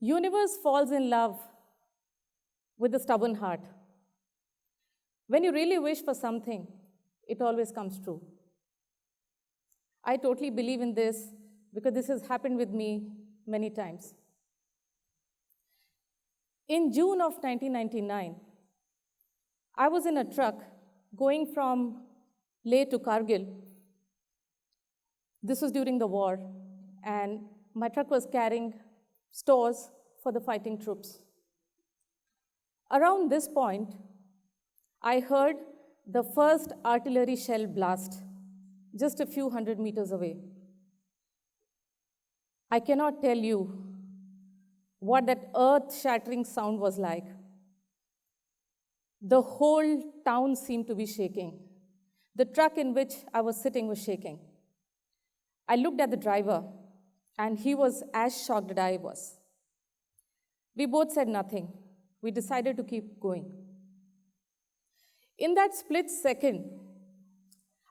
Universe falls in love with a stubborn heart. When you really wish for something, it always comes true. I totally believe in this because this has happened with me many times. In June of 1999, I was in a truck going from Leh to Kargil. This was during the war, and my truck was carrying stores for the fighting troops. Around this point, I heard the first artillery shell blast just a few hundred meters away. I cannot tell you what that earth-shattering sound was like. The whole town seemed to be shaking. The truck in which I was sitting was shaking. I looked at the driver, and he was as shocked as I was. We both said nothing. We decided to keep going. In that split second,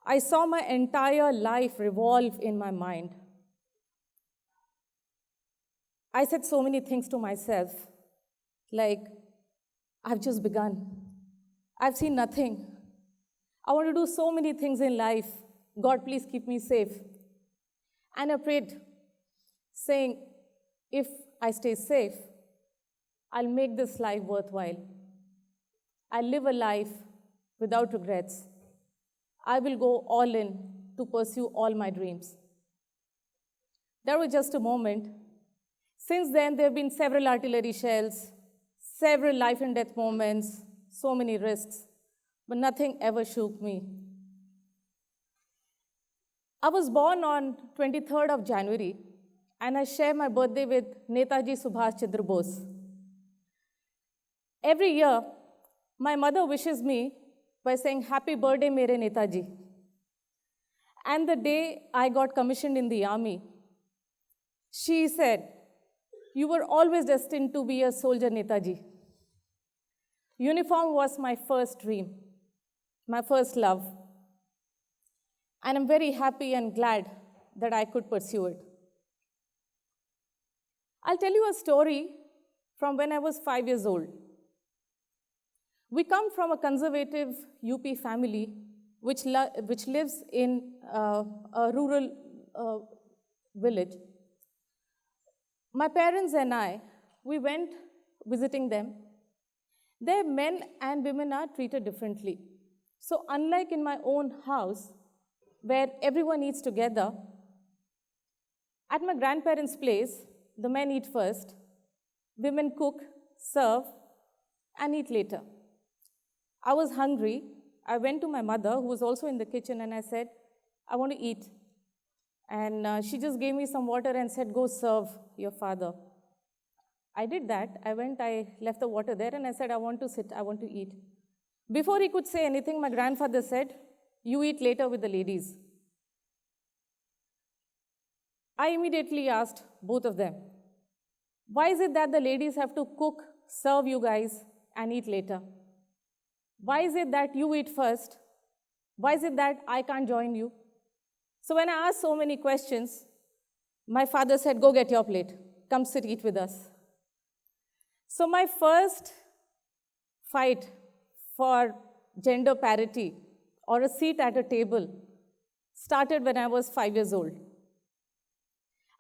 I saw my entire life revolve in my mind. I said so many things to myself, like, I've just begun. I've seen nothing. I want to do so many things in life. God, please keep me safe. And I prayed, saying, if I stay safe, I'll make this life worthwhile. I'll live a life without regrets. I will go all in to pursue all my dreams. That was just a moment. Since then, there have been several artillery shells, several life and death moments, so many risks, but nothing ever shook me. I was born on 23rd of January, and I share my birthday with Netaji Subhash Chandra Bose. Every year, my mother wishes me by saying, "Happy birthday, mere Netaji." And the day I got commissioned in the army, she said, "You were always destined to be a soldier, Netaji." Uniform was my first dream, my first love. And I'm very happy and glad that I could pursue it. I'll tell you a story from when I was 5 years old. We come from a conservative UP family which lives in a rural village. My parents and I, we went visiting them. There, men and women are treated differently. So unlike in my own house, where everyone eats together, at my grandparents' place, the men eat first, women cook, serve, and eat later. I was hungry. I went to my mother, who was also in the kitchen, and I said, "I want to eat." And she just gave me some water and said, "Go serve your father." I did that. I left the water there, and I said, "I want to sit, I want to eat." Before he could say anything, my grandfather said, "You eat later with the ladies." I immediately asked both of them, "Why is it that the ladies have to cook, serve you guys, and eat later? Why is it that you eat first? Why is it that I can't join you?" So when I asked so many questions, my father said, "Go get your plate. Come sit, eat with us." So my first fight for gender parity or a seat at a table started when I was 5 years old.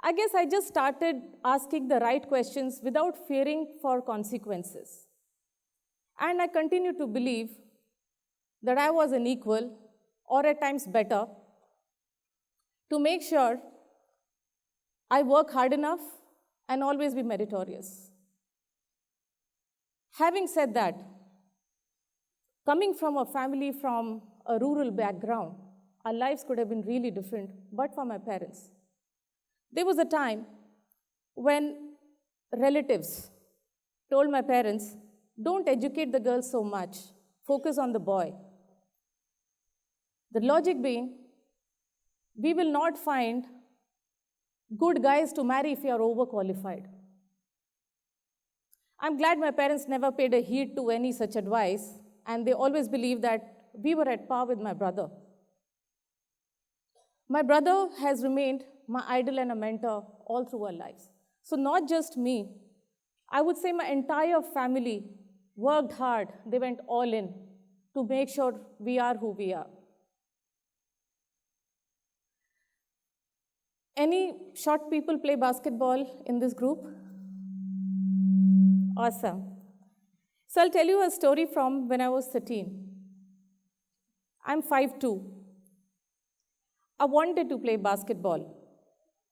I guess I just started asking the right questions without fearing for consequences. And I continue to believe that I was an equal, or at times better, to make sure I work hard enough and always be meritorious. Having said that, coming from a family from a rural background, our lives could have been really different, but for my parents. There was a time when relatives told my parents, "Don't educate the girl so much, focus on the boy." The logic being, we will not find good guys to marry if you are overqualified. I'm glad my parents never paid a heed to any such advice, and they always believed that we were at par with my brother. My brother has remained my idol and a mentor all through our lives. So not just me, I would say my entire family worked hard. They went all in to make sure we are who we are. Any short people play basketball in this group? Awesome. So I'll tell you a story from when I was 13. I'm 5'2". I wanted to play basketball.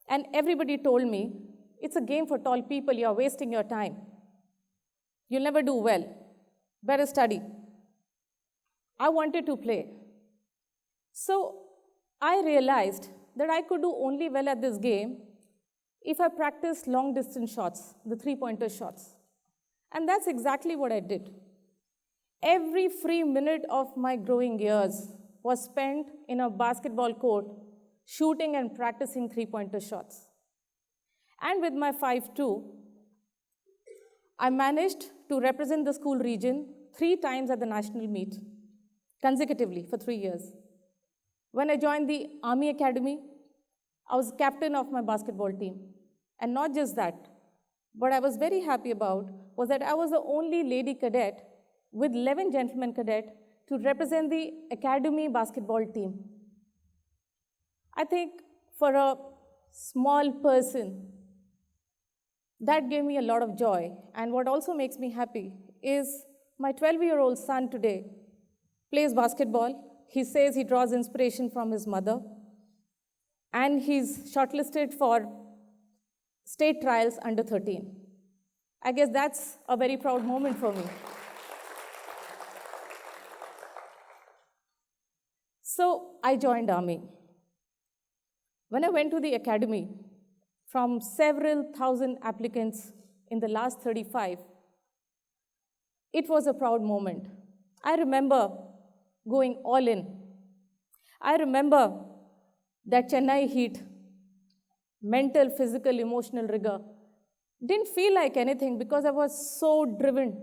And everybody told me, it's a game for tall people, you're wasting your time. You'll never do well. Better study. I wanted to play. So I realized that I could do only well at this game if I practiced long distance shots, the three-pointer shots. And that's exactly what I did. Every free minute of my growing years was spent in a basketball court, shooting and practicing three-pointer shots. And with my 5'2", I managed to represent the school region 3 times at the national meet, consecutively for 3 years. When I joined the Army Academy, I was captain of my basketball team. And not just that, what I was very happy about was that I was the only lady cadet with 11 gentlemen cadet to represent the academy basketball team. I think for a small person, that gave me a lot of joy. And what also makes me happy is my 12-year-old son today plays basketball. He says he draws inspiration from his mother. And he's shortlisted for state trials under 13. I guess that's a very proud moment for me. So I joined Army. When I went to the academy, from several thousand applicants in the last 35, it was a proud moment. I remember going all in. I remember that Chennai heat, mental, physical, emotional rigor, didn't feel like anything because I was so driven.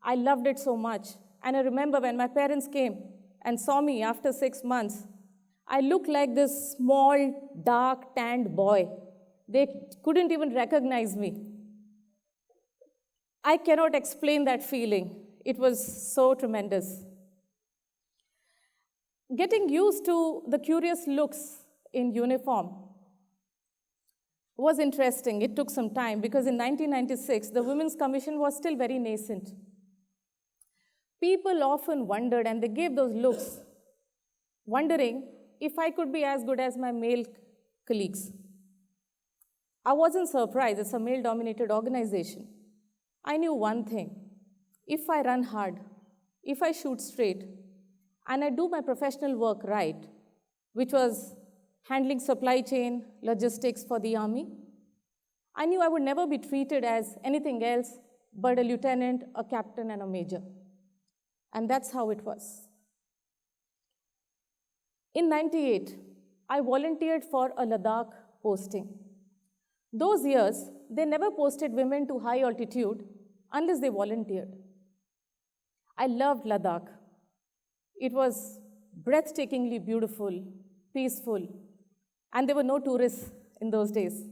I loved it so much. And I remember when my parents came and saw me after 6 months, I looked like this small, dark, tanned boy. They couldn't even recognize me. I cannot explain that feeling. It was so tremendous. Getting used to the curious looks in uniform was interesting. It took some time because in 1996, the Women's Commission was still very nascent. People often wondered, and they gave those looks, wondering if I could be as good as my male colleagues. I wasn't surprised. It's a male-dominated organization. I knew one thing. If I run hard, if I shoot straight, and I do my professional work right, which was handling supply chain, logistics for the Army, I knew I would never be treated as anything else but a lieutenant, a captain, and a major. And that's how it was. In '98, I volunteered for a Ladakh posting. Those years, they never posted women to high altitude unless they volunteered. I loved Ladakh. It was breathtakingly beautiful, peaceful, and there were no tourists in those days.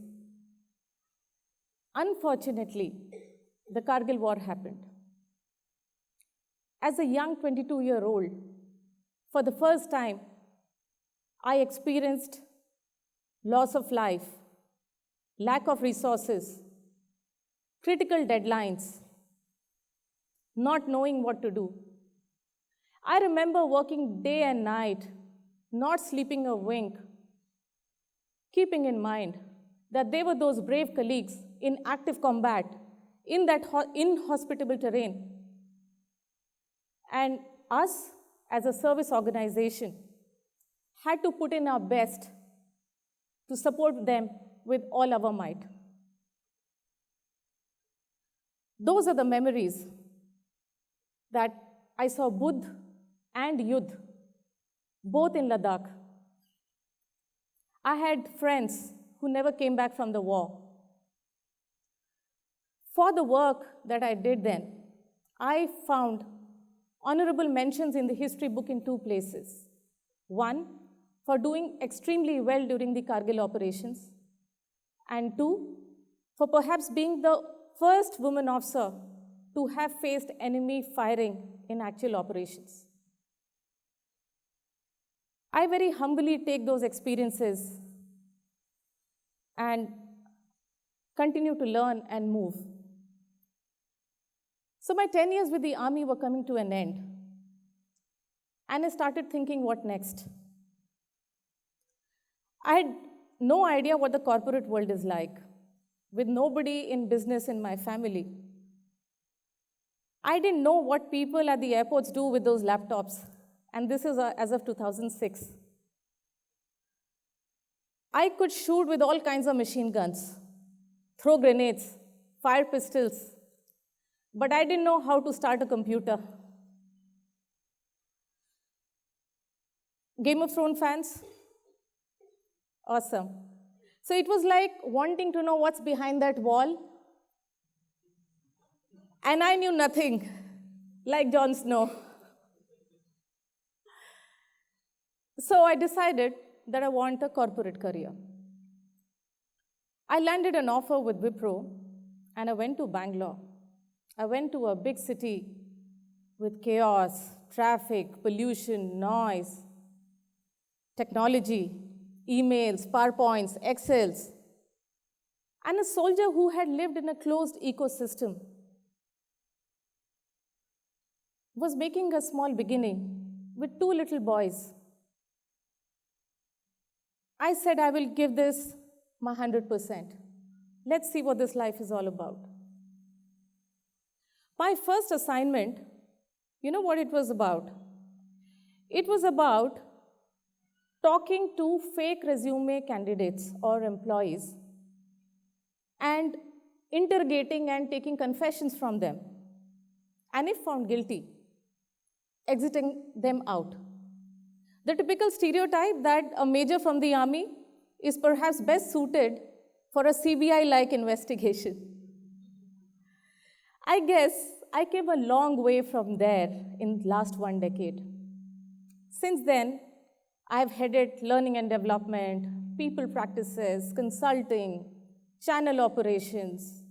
Unfortunately, the Kargil War happened. As a young 22-year-old, for the first time, I experienced loss of life, lack of resources, critical deadlines, not knowing what to do. I remember working day and night, not sleeping a wink, keeping in mind that they were those brave colleagues in active combat, in that inhospitable terrain. And us, as a service organization, had to put in our best to support them with all our might. Those are the memories that I saw Buddh and Yudh, both in Ladakh. I had friends who never came back from the war. For the work that I did then, I found honorable mentions in the history book in 2 places. One, for doing extremely well during the Kargil operations, and 2, for perhaps being the first woman officer to have faced enemy firing in actual operations. I very humbly take those experiences and continue to learn and move. So my 10 years with the Army were coming to an end. And I started thinking, what next? I had no idea what the corporate world is like, with nobody in business in my family. I didn't know what people at the airports do with those laptops. And this is as of 2006. I could shoot with all kinds of machine guns, throw grenades, fire pistols, but I didn't know how to start a computer. Game of Thrones fans? Awesome. So it was like wanting to know what's behind that wall. And I knew nothing, like Jon Snow. So I decided that I want a corporate career. I landed an offer with Wipro, and I went to Bangalore. I went to a big city with chaos, traffic, pollution, noise, technology, emails, PowerPoints, Excels, and a soldier who had lived in a closed ecosystem was making a small beginning with 2 little boys. I said, I will give this my 100%. Let's see what this life is all about. My first assignment, you know what it was about? It was about talking to fake resume candidates or employees and interrogating and taking confessions from them. And if found guilty, exiting them out. The typical stereotype that a major from the Army is perhaps best suited for a CBI-like investigation. I guess I came a long way from there in the last 1 decade. Since then, I've headed learning and development, people practices, consulting, channel operations,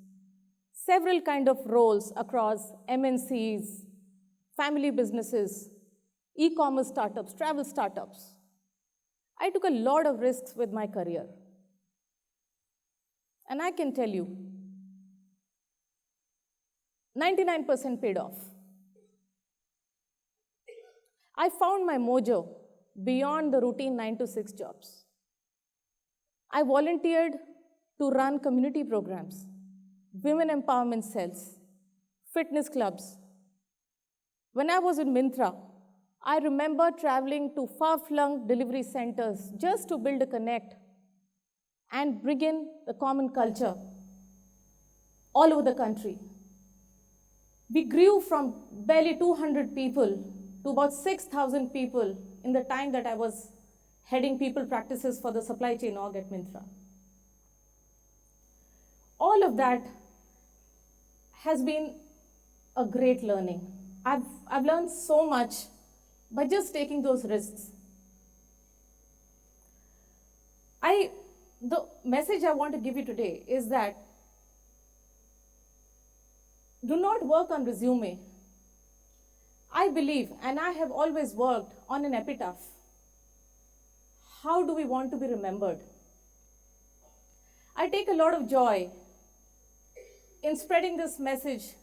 several kind of roles across MNCs, family businesses, e-commerce startups, travel startups. I took a lot of risks with my career. And I can tell you, 99% paid off. I found my mojo beyond the routine 9 to 6 jobs. I volunteered to run community programs, women empowerment cells, fitness clubs. When I was in Myntra, I remember traveling to far-flung delivery centers just to build a connect and bring in the common culture all over the country. We grew from barely 200 people to about 6,000 people in the time that I was heading people practices for the supply chain org at Myntra. All of that has been a great learning. I've learned so much by just taking those risks. The message I want to give you today is that do not work on resume. I believe, and I have always worked on an epitaph. How do we want to be remembered? I take a lot of joy in spreading this message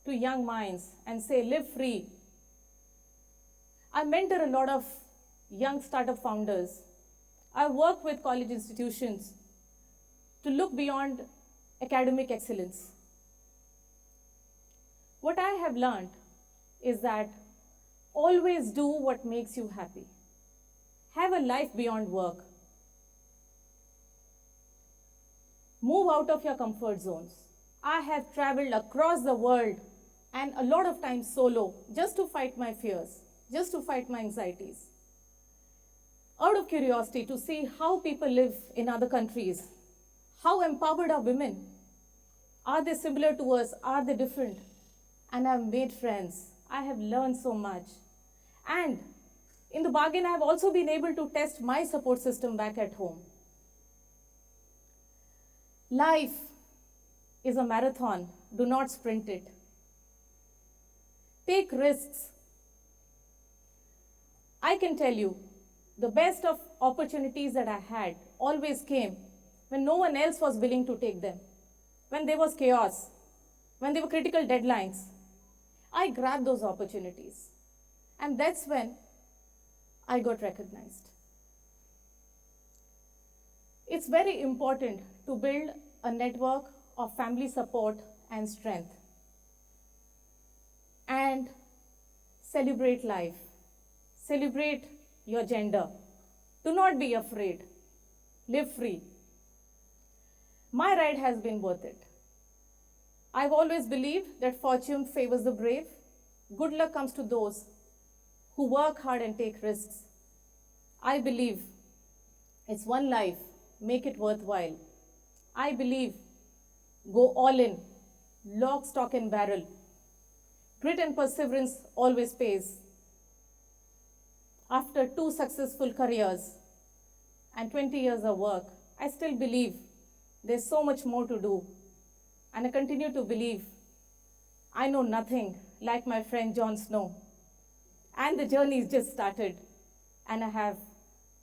to young minds and say, live free. I mentor a lot of young startup founders. I work with college institutions to look beyond academic excellence. What I have learned is that always do what makes you happy. Have a life beyond work. Move out of your comfort zones. I have traveled across the world and a lot of times solo just to fight my fears, just to fight my anxieties. Out of curiosity to see how people live in other countries. How empowered are women? Are they similar to us? Are they different? And I've made friends. I have learned so much. And in the bargain, I've also been able to test my support system back at home. Life is a marathon, do not sprint it. Take risks. I can tell you, the best of opportunities that I had always came when no one else was willing to take them, when there was chaos, when there were critical deadlines. I grabbed those opportunities, and that's when I got recognized. It's very important to build a network of family support and strength, and celebrate life. Celebrate your gender. Do not be afraid. Live free. My ride has been worth it. I've always believed that fortune favors the brave. Good luck comes to those who work hard and take risks. I believe it's one life, make it worthwhile. I believe go all in, lock, stock, and barrel. Grit and perseverance always pays. After 2 successful careers and 20 years of work, I still believe there's so much more to do. And I continue to believe I know nothing like my friend Jon Snow. And the journey's just started, and I have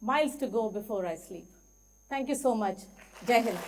miles to go before I sleep. Thank you so much. Jai Hind.